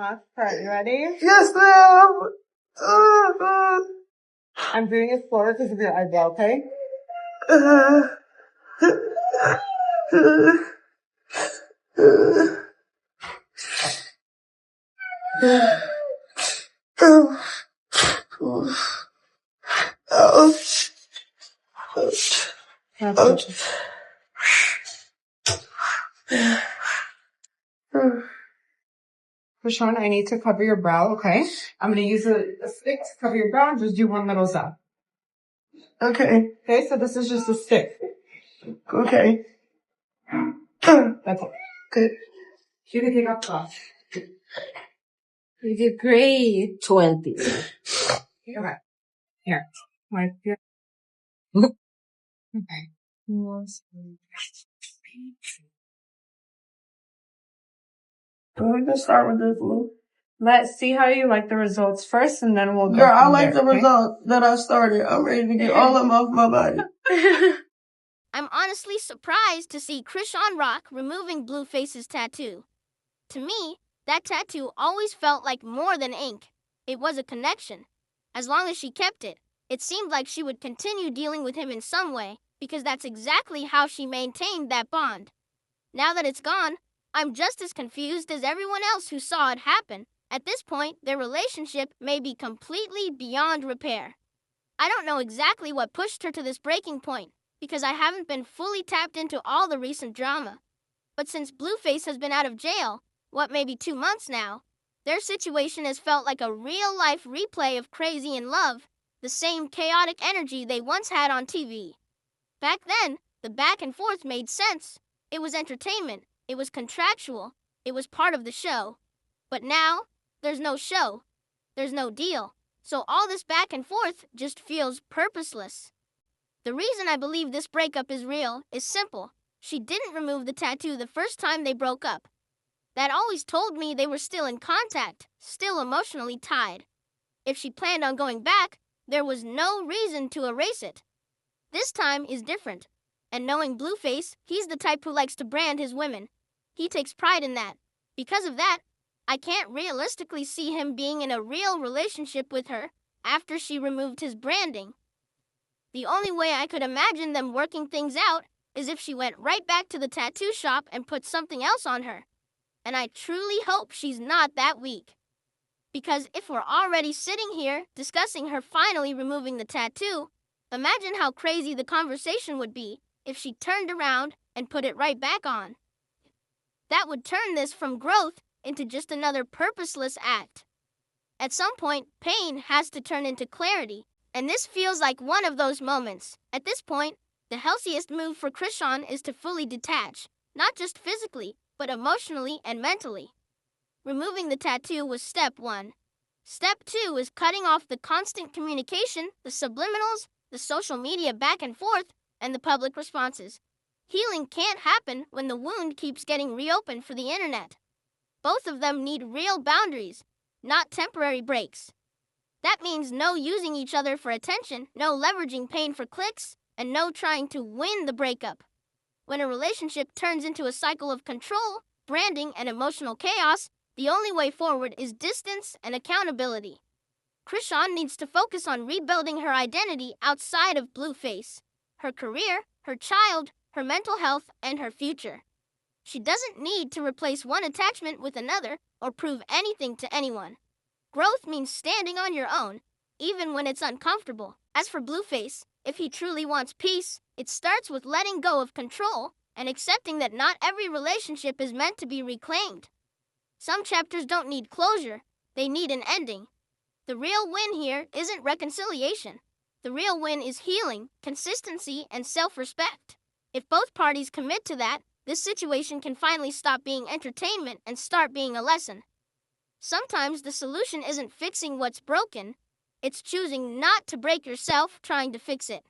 last part. You ready? Yes, ma'am. I'm doing it slower because of your eyebrow, okay? Ouch. Ouch. Chrisean, I need to cover your brow, okay? I'm going to use a stick to cover your brow and just do one little zap. Okay. Okay, so this is just a stick. Okay. That's it. Good. You can take off the glass. You did great. 20. Okay. Here. Wipe your... Okay. We can start with this one. Let's see how you like the results first, and then we'll go Girl, I from like there, the okay? result that I started. I'm ready to get all of them off my body. I'm honestly surprised to see Chrisean Rock removing Blueface's tattoo. To me, that tattoo always felt like more than ink. It was a connection. As long as she kept it, it seemed like she would continue dealing with him in some way, because that's exactly how she maintained that bond. Now that it's gone, I'm just as confused as everyone else who saw it happen. At this point, their relationship may be completely beyond repair. I don't know exactly what pushed her to this breaking point, because I haven't been fully tapped into all the recent drama. But since Blueface has been out of jail, maybe 2 months now, their situation has felt like a real-life replay of Crazy in Love, the same chaotic energy they once had on TV. Back then, the back and forth made sense. It was entertainment, it was contractual, it was part of the show. But now, there's no show, there's no deal, so all this back and forth just feels purposeless. The reason I believe this breakup is real is simple. She didn't remove the tattoo the first time they broke up. That always told me they were still in contact, still emotionally tied. If she planned on going back, there was no reason to erase it. This time is different. And knowing Blueface, he's the type who likes to brand his women. He takes pride in that. Because of that, I can't realistically see him being in a real relationship with her after she removed his branding. The only way I could imagine them working things out is if she went right back to the tattoo shop and put something else on her. And I truly hope she's not that weak. Because if we're already sitting here discussing her finally removing the tattoo, imagine how crazy the conversation would be if she turned around and put it right back on. That would turn this from growth into just another purposeless act. At some point, pain has to turn into clarity, and this feels like one of those moments. At this point, the healthiest move for Chrisean is to fully detach, not just physically, but emotionally and mentally. Removing the tattoo was step 1. Step 2 is cutting off the constant communication, the subliminals, the social media back and forth, and the public responses. Healing can't happen when the wound keeps getting reopened for the internet. Both of them need real boundaries, not temporary breaks. That means no using each other for attention, no leveraging pain for clicks, and no trying to win the breakup. When a relationship turns into a cycle of control, branding, and emotional chaos, the only way forward is distance and accountability. Chrisean needs to focus on rebuilding her identity outside of Blueface, her career, her child, her mental health, and her future. She doesn't need to replace one attachment with another or prove anything to anyone. Growth means standing on your own, even when it's uncomfortable. As for Blueface, if he truly wants peace, it starts with letting go of control and accepting that not every relationship is meant to be reclaimed. Some chapters don't need closure, they need an ending. The real win here isn't reconciliation. The real win is healing, consistency, and self-respect. If both parties commit to that, this situation can finally stop being entertainment and start being a lesson. Sometimes the solution isn't fixing what's broken, it's choosing not to break yourself trying to fix it.